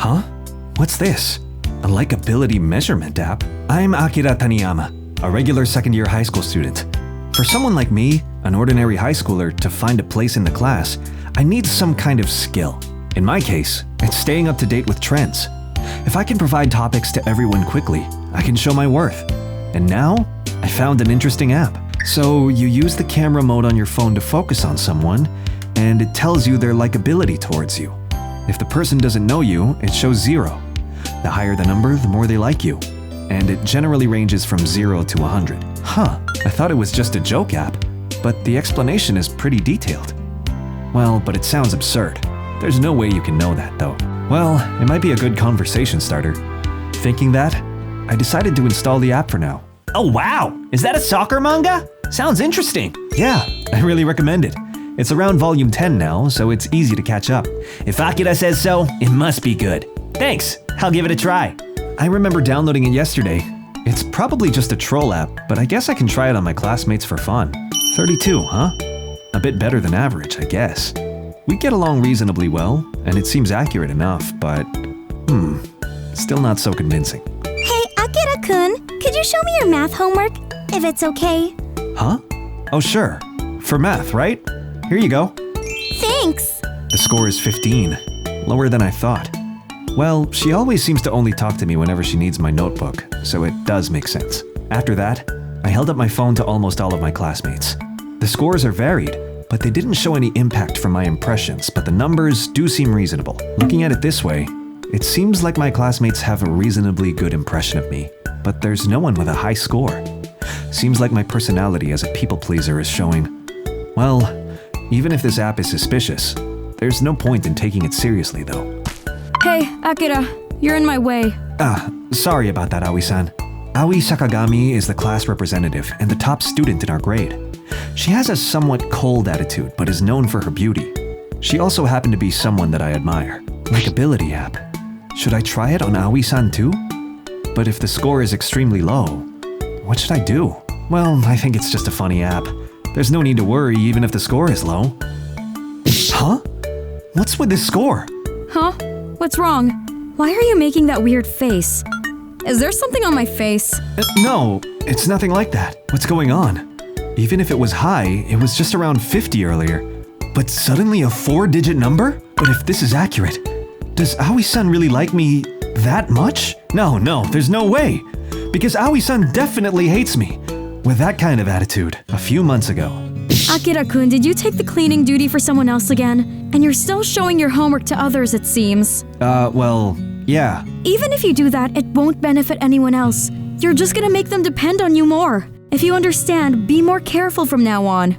Huh? What's this? A Likeability Measurement App? I'm Akira Taniyama, a regular second-year high school student. For someone like me, an ordinary high schooler, to find a place in the class, I need some kind of skill. In my case, it's staying up to date with trends. If I can provide topics to everyone quickly, I can show my worth. And now, I found an interesting app. So you use the camera mode on your phone to focus on someone, and it tells you their likability towards you. If the person doesn't know you, it shows 0. The higher the number, the more they like you. And it generally ranges from 0 to 100. Huh, I thought it was just a joke app, but the explanation is pretty detailed. Well, but it sounds absurd. There's no way you can know that, though. Well, it might be a good conversation starter. Thinking that, I decided to install the app for now. Oh wow! Is that a soccer manga? Sounds interesting. Yeah, I really recommend it. It's around volume 10 now, so it's easy to catch up. If Akira says so, it must be good. Thanks, I'll give it a try. I remember downloading it yesterday. It's probably just a troll app, but I guess I can try it on my classmates for fun. 32, huh? A bit better than average, I guess. We get along reasonably well, and it seems accurate enough, but still not so convincing. Hey, Akira-kun, could you show me your math homework, if it's okay? Huh? Oh, sure. For math, right? Here you go. Thanks! The score is 15. Lower than I thought. Well, she always seems to only talk to me whenever she needs my notebook, so it does make sense. After that, I held up my phone to almost all of my classmates. The scores are varied, but they didn't show any impact from my impressions, but the numbers do seem reasonable. Looking at it this way, it seems like my classmates have a reasonably good impression of me, but there's no one with a high score. Seems like my personality as a people pleaser is showing. Well, even if this app is suspicious, there's no point in taking it seriously though. Hey, Akira, you're in my way. Sorry about that, Aoi-san. Aoi Sakagami is the class representative and the top student in our grade. She has a somewhat cold attitude, but is known for her beauty. She also happened to be someone that I admire. Likeability App. Should I try it on Aoi-san too? But if the score is extremely low, what should I do? Well, I think it's just a funny app. There's no need to worry even if the score is low. Huh? What's with this score? Huh? What's wrong? Why are you making that weird face? Is there something on my face? No, it's nothing like that. What's going on? Even if it was high, it was just around 50 earlier. But suddenly a 4-digit number? But if this is accurate, does Aoi-san really like me that much? No, there's no way. Because Aoi-san definitely hates me. With that kind of attitude, a few months ago. Akira-kun, did you take the cleaning duty for someone else again? And you're still showing your homework to others, it seems. Well, yeah. Even if you do that, it won't benefit anyone else. You're just gonna make them depend on you more. If you understand, be more careful from now on.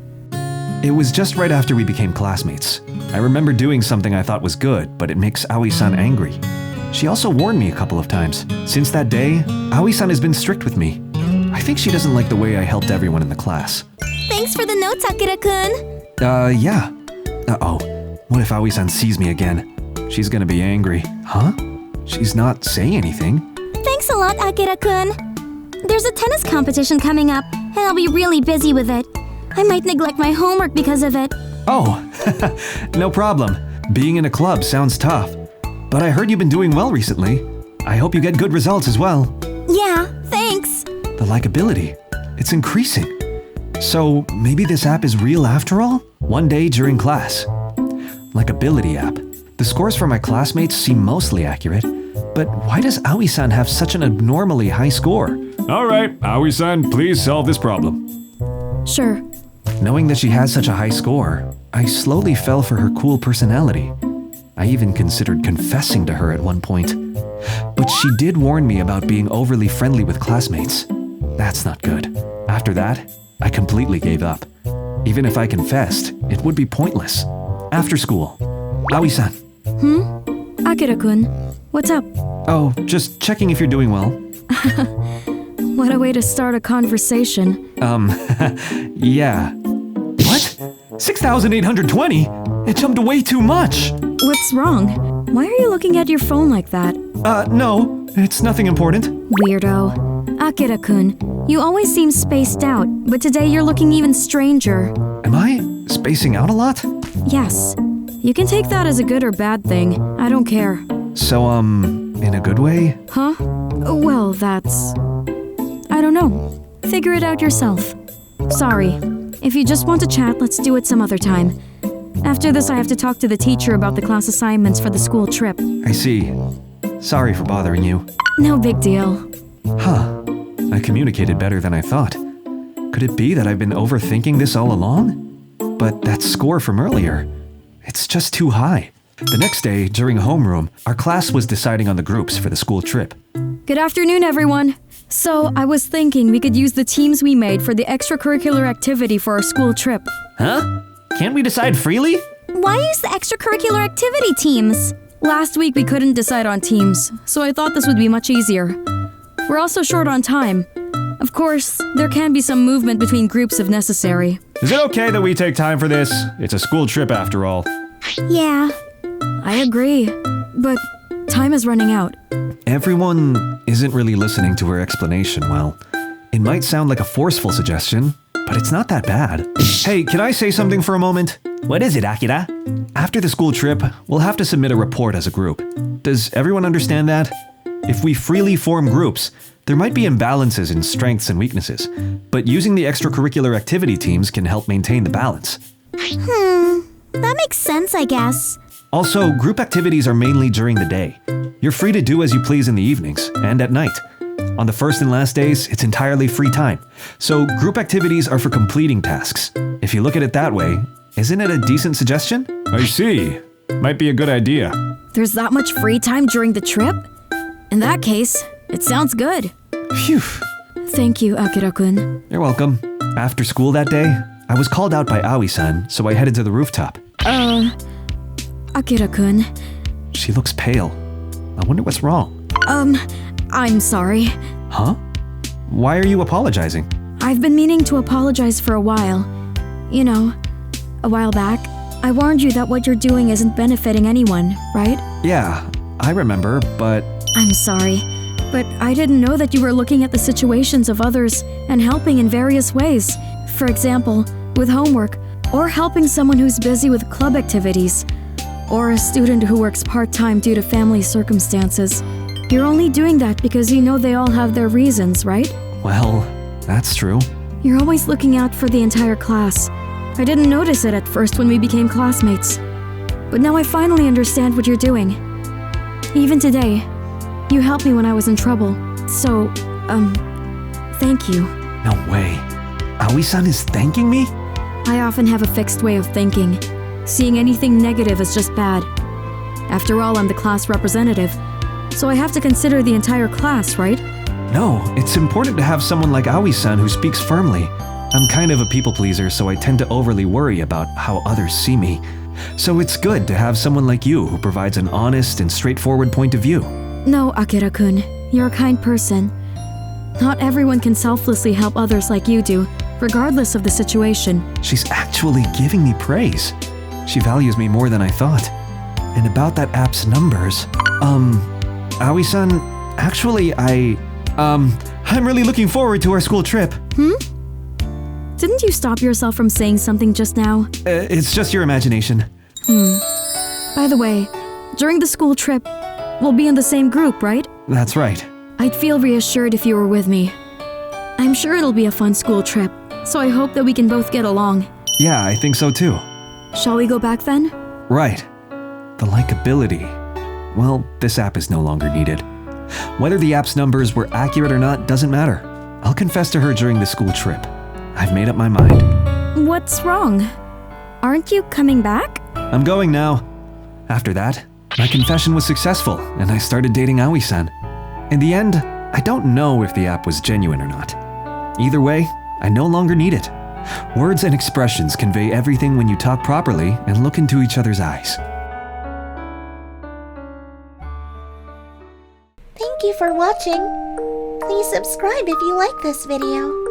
It was just right after we became classmates. I remember doing something I thought was good, but it makes Aoi-san angry. She also warned me a couple of times. Since that day, Aoi-san has been strict with me. I think she doesn't like the way I helped everyone in the class. Thanks for the notes, Akira-kun. Yeah. Uh-oh. What if Aoi-san sees me again? She's gonna be angry. Huh? She's not saying anything. Thanks a lot, Akira-kun. There's a tennis competition coming up, and I'll be really busy with it. I might neglect my homework because of it. Oh, no problem. Being in a club sounds tough. But I heard you've been doing well recently. I hope you get good results as well. Yeah, thanks. The likability, it's increasing. So maybe this app is real after all? One day during class. Likeability App. The scores for my classmates seem mostly accurate, but why does Aoi-san have such an abnormally high score? All right, Aoi-san, please solve this problem. Sure. Knowing that she has such a high score, I slowly fell for her cool personality. I even considered confessing to her at one point. But she did warn me about being overly friendly with classmates. That's not good. After that, I completely gave up. Even if I confessed, it would be pointless. After school. Aoi-san. Akira-kun, what's up? Oh, just checking if you're doing well. What a way to start a conversation. Yeah. What? 6,820? It jumped way too much! What's wrong? Why are you looking at your phone like that? No, it's nothing important. Weirdo. Akira-kun, you always seem spaced out, but today you're looking even stranger. Am I spacing out a lot? Yes. You can take that as a good or bad thing. I don't care. So, in a good way? Huh? Well, that's... I don't know. Figure it out yourself. Sorry. If you just want to chat, let's do it some other time. After this, I have to talk to the teacher about the class assignments for the school trip. I see. Sorry for bothering you. No big deal. Huh. I communicated better than I thought. Could it be that I've been overthinking this all along? But that score from earlier, it's just too high. The next day, during homeroom, our class was deciding on the groups for the school trip. Good afternoon, everyone. So, I was thinking we could use the teams we made for the extracurricular activity for our school trip. Huh? Can't we decide freely? Why use the extracurricular activity teams? Last week we couldn't decide on teams, so I thought this would be much easier. We're also short on time. Of course, there can be some movement between groups if necessary. Is it okay that we take time for this? It's a school trip after all. Yeah. I agree, but time is running out. Everyone isn't really listening to her explanation well. It might sound like a forceful suggestion, but it's not that bad. Hey, can I say something for a moment? What is it, Akira? After the school trip, we'll have to submit a report as a group. Does everyone understand that? If we freely form groups, there might be imbalances in strengths and weaknesses, but using the extracurricular activity teams can help maintain the balance. That makes sense, I guess. Also, group activities are mainly during the day. You're free to do as you please in the evenings and at night. On the first and last days, it's entirely free time. So group activities are for completing tasks. If you look at it that way, isn't it a decent suggestion? I see. Might be a good idea. There's that much free time during the trip? In that case, it sounds good. Phew. Thank you, Akira-kun. You're welcome. After school that day, I was called out by Aoi-san, so I headed to the rooftop. Akira-kun. She looks pale. I wonder what's wrong. I'm sorry. Huh? Why are you apologizing? I've been meaning to apologize for a while. You know, a while back, I warned you that what you're doing isn't benefiting anyone, right? Yeah, I remember, but... I'm sorry, but I didn't know that you were looking at the situations of others and helping in various ways. For example, with homework, or helping someone who's busy with club activities, or a student who works part-time due to family circumstances. You're only doing that because you know they all have their reasons, right? Well, that's true. You're always looking out for the entire class. I didn't notice it at first when we became classmates. But now I finally understand what you're doing. Even today, you helped me when I was in trouble. So, thank you. No way. Aoi-san is thanking me? I often have a fixed way of thinking. Seeing anything negative is just bad. After all, I'm the class representative. So I have to consider the entire class, right? No, it's important to have someone like Aoi-san who speaks firmly. I'm kind of a people pleaser, so I tend to overly worry about how others see me. So it's good to have someone like you who provides an honest and straightforward point of view. No, Akira-kun. You're a kind person. Not everyone can selflessly help others like you do, regardless of the situation. She's actually giving me praise. She values me more than I thought. And about that app's numbers, Aoi-san, actually, I'm really looking forward to our school trip. Didn't you stop yourself from saying something just now? It's just your imagination. By the way, during the school trip, we'll be in the same group, right? That's right. I'd feel reassured if you were with me. I'm sure it'll be a fun school trip, so I hope that we can both get along. Yeah, I think so too. Shall we go back then? Right. The Likeability. Well, this app is no longer needed. Whether the app's numbers were accurate or not doesn't matter. I'll confess to her during the school trip. I've made up my mind. What's wrong? Aren't you coming back? I'm going now. After that, my confession was successful and I started dating Aoi-san. In the end, I don't know if the app was genuine or not. Either way, I no longer need it. Words and expressions convey everything when you talk properly and look into each other's eyes. Thank you for watching. Please subscribe if you like this video.